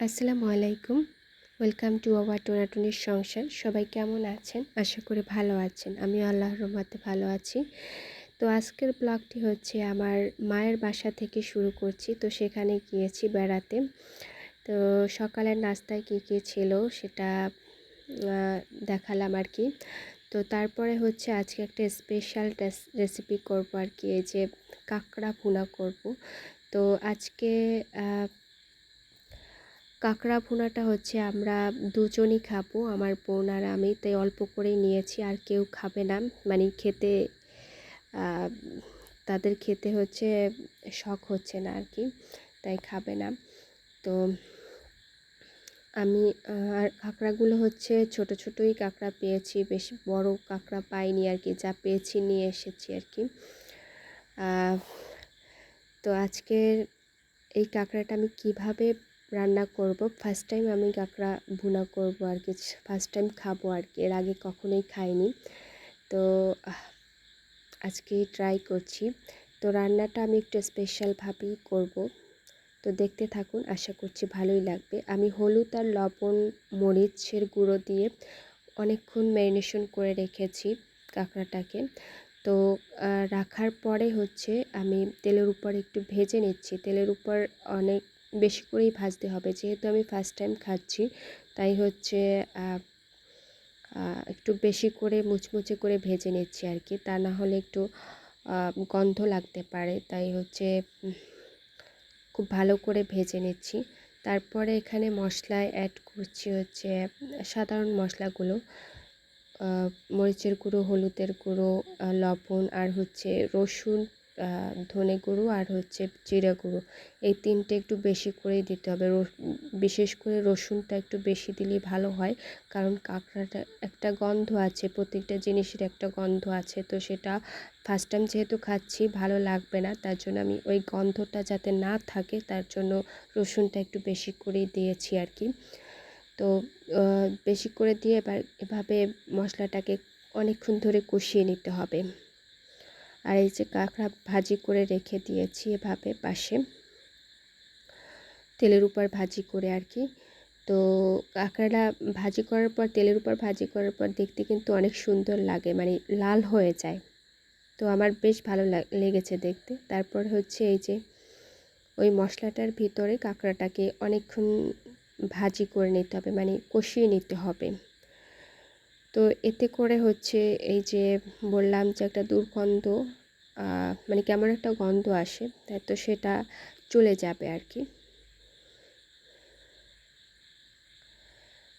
আসসালামু আলাইকুম। Welcome to our টোনাটুনির সংসার। সবাই কেমন আছেন? আশা করি ভালো আছেন। আমিও আল্লাহর রহমতে ভালো আছি। তো আজকের ব্লগটি হচ্ছে আমার মায়ের বাসা থেকে শুরু করছি। তো সেখানে গিয়েছি বেড়াতে। তো সকালের নাস্তায় কী ছিল সেটা দেখালাম আর কি। তো তারপরে হচ্ছে আজকে একটা স্পেশাল রেসিপি করব আর কি, এই যে কাঁকড়া ভুনা করব। তো আজকে কাঁকড়া ভুনাটা হচ্ছে আমরা দুজনই খাবো, আমার বোন আর আমি, তাই অল্প করেই নিয়েছি। আর কেউ খাবে না, মানে খেতে তাদের খেতে হচ্ছে শখ হচ্ছে না আর কি, তাই খাবে না। তো আমি আর কাঁকড়াগুলো হচ্ছে ছোট ছোটই কাঁকড়া পেয়েছি, বেশি বড় কাঁকড়া পাইনি আর কি, যা পেয়েছি নিয়ে এসেছি আর কি। তো আজকের এই কাঁকড়াটা আমি কিভাবে রান্না করব, ফার্স্ট টাইম আমি কাঁকড়া ভুনা করব আর কি, ফার্স্ট টাইম খাবো আর কি, এর আগে কখনোই খাইনি। তো আজকে ট্রাই করছি। তো রান্নাটা আমি একটু স্পেশালভাবেই করব, তো দেখতে থাকুন, আশা করছি ভালোই লাগবে। আমি হলুদ আর লবণ মরিচের গুঁড়ো দিয়ে অনেকক্ষণ ম্যারিনেশন করে রেখেছি কাঁকড়াটাকে। তো রাখার পরে হচ্ছে আমি তেলের উপর একটু ভেজে নিচ্ছি। তেলের উপর অনেক বেশি করেই ভাজতে হবে, যেহেতু আমি ফার্স্ট টাইম খাচ্ছি, তাই হচ্ছে একটু বেশি করে মুচমুচে করে ভেজে নিচ্ছি আর কি, তা না হলে একটু গন্ধ লাগতে পারে, তাই হচ্ছে খুব ভালো করে ভেজে নিচ্ছি। তারপরে এখানে মশলায় অ্যাড করছি হচ্ছে সাধারণ মশলাগুলো, মরিচের গুঁড়ো, হলুদের গুঁড়ো, লবণ, আর হচ্ছে রসুন, ধনে গুঁড়ো, আর হচ্ছে জিরা গুঁড়ো। এই তিনটে একটু বেশি করেই দিতে হবে। বিশেষ করে রসুনটা একটু বেশি দিলেই ভালো হয়, কারণ কাঁকড়াটা একটা গন্ধ আছে, প্রত্যেকটা জিনিসের একটা গন্ধ আছে। তো সেটা ফার্স্ট টাইম যেহেতু খাচ্ছি, ভালো লাগবে না, তার জন্য আমি ওই গন্ধটা যাতে না থাকে তার জন্য রসুনটা একটু বেশি করেই দিয়েছি আর কি। তো বেশি করে দিয়ে এবার এভাবে মশলাটাকে অনেকক্ষণ ধরে কষিয়ে নিতে হবে। আর এই যে কাঁকড়া ভাজি করে রেখে দিয়েছি এভাবে পাশে, তেলের উপর ভাজি করে আর কি। তো কাঁকড়াটা ভাজি করার পর, তেলের উপর ভাজি করার পর দেখতে কিন্তু অনেক সুন্দর লাগে, মানে লাল হয়ে যায়। তো আমার বেশ ভালো লেগেছে দেখতে। তারপর হচ্ছে এই যে ওই মশলাটার ভিতরে কাঁকড়াটাকে অনেকক্ষণ ভাজি করে নিতে হবে, মানে কষিয়ে নিতে হবে। তো এতে করে হচ্ছে এই যে বললাম যে একটা দুর্গন্ধ, মানে কেমন একটা গন্ধ আসে, তাই তো সেটা চলে যাবে আর কি।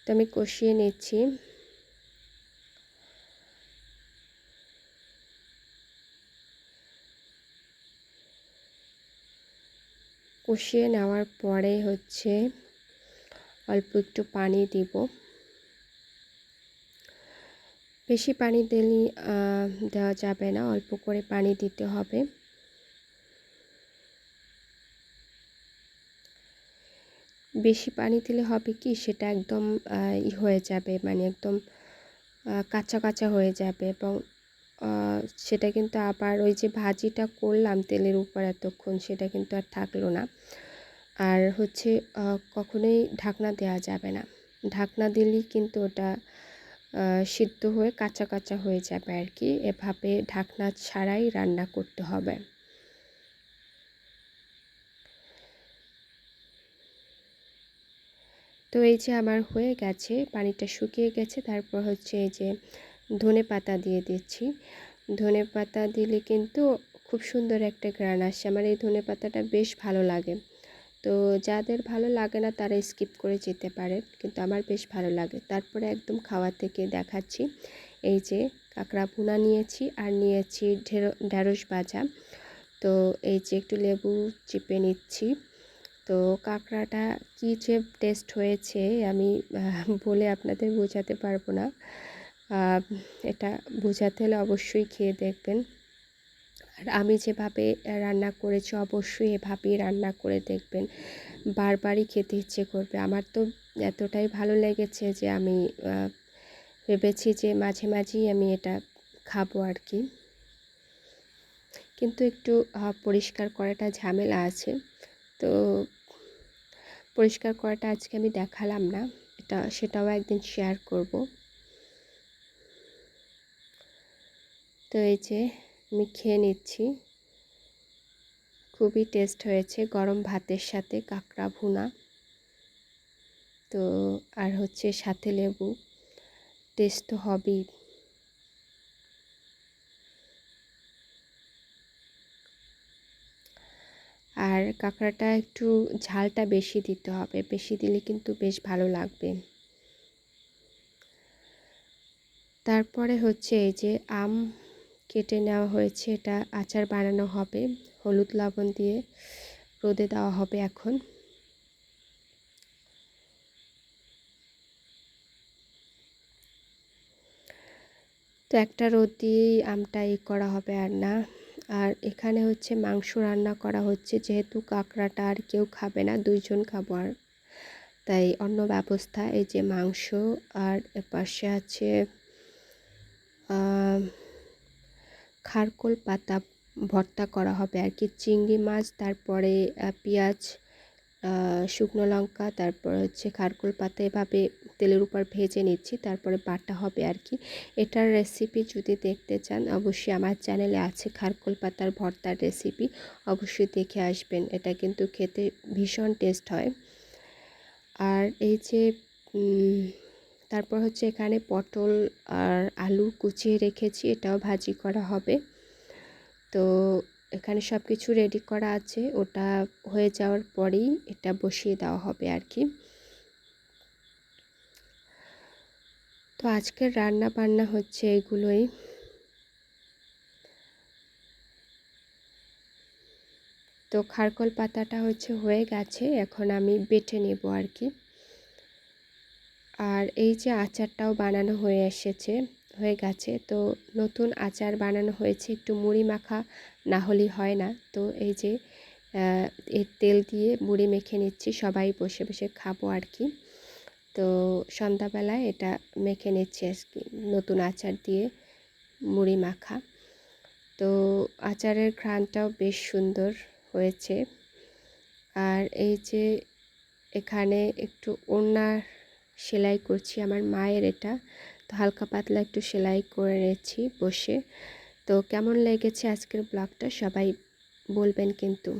তো আমি কষিয়ে নিচ্ছি। কষিয়ে নেওয়ার পরে হচ্ছে অল্প একটু পানি দিব। বেশি পানি দিলে দেওয়া যাবে না, অল্প করে পানি দিতে হবে। বেশি পানি দিলে হবে কি, সেটা একদম হয়ে যাবে, মানে একদম কাঁচা কাঁচা হয়ে যাবে, এবং সেটা কিন্তু আবার ওই যে ভাজিটা করলাম তেলের উপর এতক্ষণ, সেটা কিন্তু আর থাকলো না। আর হচ্ছে কখনোই ঢাকনা দেওয়া যাবে না, ঢাকনা দিলেই কিন্তু ওটা সিদ্ধ হয়ে কাঁচা কাঁচা হয়ে যাবে আর কি। এভাবে ঢাকনা ছাড়াই রান্না করতে হবে। তো এই যে আমার হয়ে গেছে, পানিটা শুকিয়ে গেছে। তারপর হচ্ছে এই যে ধনে পাতা দিয়ে দিচ্ছি। ধনে পাতা দিলে কিন্তু খুব সুন্দর একটা ঘ্রাণ আসে, আমার এই ধনে পাতাটা বেশ ভালো লাগে। তো যাদের ভালো লাগে না তারা স্কিপ করে যেতে পারে, কিন্তু আমার বেশ ভালো লাগে। তারপরে একদম খাওয়া থেকে দেখাচ্ছি, এই যে কাঁকড়া ভুনা নিয়েছি, আর নিয়েছি ঢেঁড়স ভাজা। তো এই যে একটু লেবু চিপে নিচ্ছি। তো কাঁকড়াটা কী যে টেস্ট হয়েছে, আমি বলে আপনাদের বোঝাতে পারবো না। এটা বোঝাতে হলে অবশ্যই খেয়ে দেখবেন। আর আমি যেভাবে রান্না করেছি, অবশ্যই এভাবেই রান্না করে দেখবেন, বারবারই খেতে ইচ্ছে করবে। আমার তো এতটাই ভালো লেগেছে যে আমি ভেবেছি যে মাঝে মাঝেই আমি এটা খাবো আর কি। কিন্তু একটু পরিষ্কার করাটা ঝামেলা আছে, তো পরিষ্কার করাটা আজকে আমি দেখালাম না, সেটাও একদিন শেয়ার করব। তো এই যে আমি খেয়ে নিচ্ছি, খুবই টেস্ট হয়েছে গরম ভাতের সাথে কাঁকড়া ভুনা। তো আর হচ্ছে সাথে লেবু, টেস্ট তো হবেই। আর কাঁকড়াটা একটু ঝালটা বেশি দিতে হবে, বেশি দিলে কিন্তু বেশ ভালো লাগবে। তারপরে হচ্ছে এই যে আম কেটে নেওয়া হয়েছে, এটা আচার বানানো হবে, হলুদ লবণ দিয়ে রোদে দেওয়া হবে এখন। তো একটা রোদ দিয়েই আমটা করা হবে আর না। আর এখানে হচ্ছে মাংস রান্না করা হচ্ছে, যেহেতু কাঁকড়াটা আর কেউ খাবে না, 2 জন খাবো, আর তাই অন্য ব্যবস্থা। এই যে মাংস, আর এপাশে আছে খারকোল পাতা ভর্তা করা হবে আর কি, চিংড়ি মাছ, তারপরে পেঁয়াজ, শুকনো লঙ্কা, তারপর হচ্ছে খারকোল পাতা এভাবে তেলের উপর ভেজে নিচ্ছি, তারপরে বাটা হবে আর কি। এটার রেসিপি যদি দেখতে চান অবশ্যই আমার চ্যানেলে আছে, খারকোল পাতার ভর্তার রেসিপি, অবশ্যই দেখে আসবেন। এটা কিন্তু খেতে ভীষণ টেস্ট হয়। আর এই যে তারপর হচ্ছে এখানে পটল আর আলু কুচিয়ে রেখেছি, এটাও ভাজি করা হবে। তো এখানে সব কিছু রেডি করা আছে, ওটা হয়ে যাওয়ার পরেই এটা বসিয়ে দেওয়া হবে আর কি। তো আজকের রান্না বান্না হচ্ছে এগুলোই। তো খারকোল পাতাটা হচ্ছে হয়ে গেছে, এখন আমি বেটে নেব আর কি। আর এই যে আচারটাও বানানো হয়ে গেছে। তো নতুন আচার বানানো হয়েছে, একটু মুড়ি মাখা না হলে হয় না। তো এই যে এর তেল দিয়ে মুড়ি মেখে নিচ্ছি, সবাই বসে বসে খাবো আর কি। তো সন্ধ্যাবেলায় এটা মেখে নিচ্ছি আজকে, নতুন আচার দিয়ে মুড়ি মাখা। তো আচারের ঘ্রাণটাও বেশ সুন্দর হয়েছে। আর এই যে এখানে একটু ওড়নার সেলাই করছি, আমার মায়ের এটা, তো হালকা পাতলা একটু সেলাই করে নিচ্ছি বসে। তো কেমন লেগেছে আজকের ব্লগটা সবাই বলবেন কিন্তু।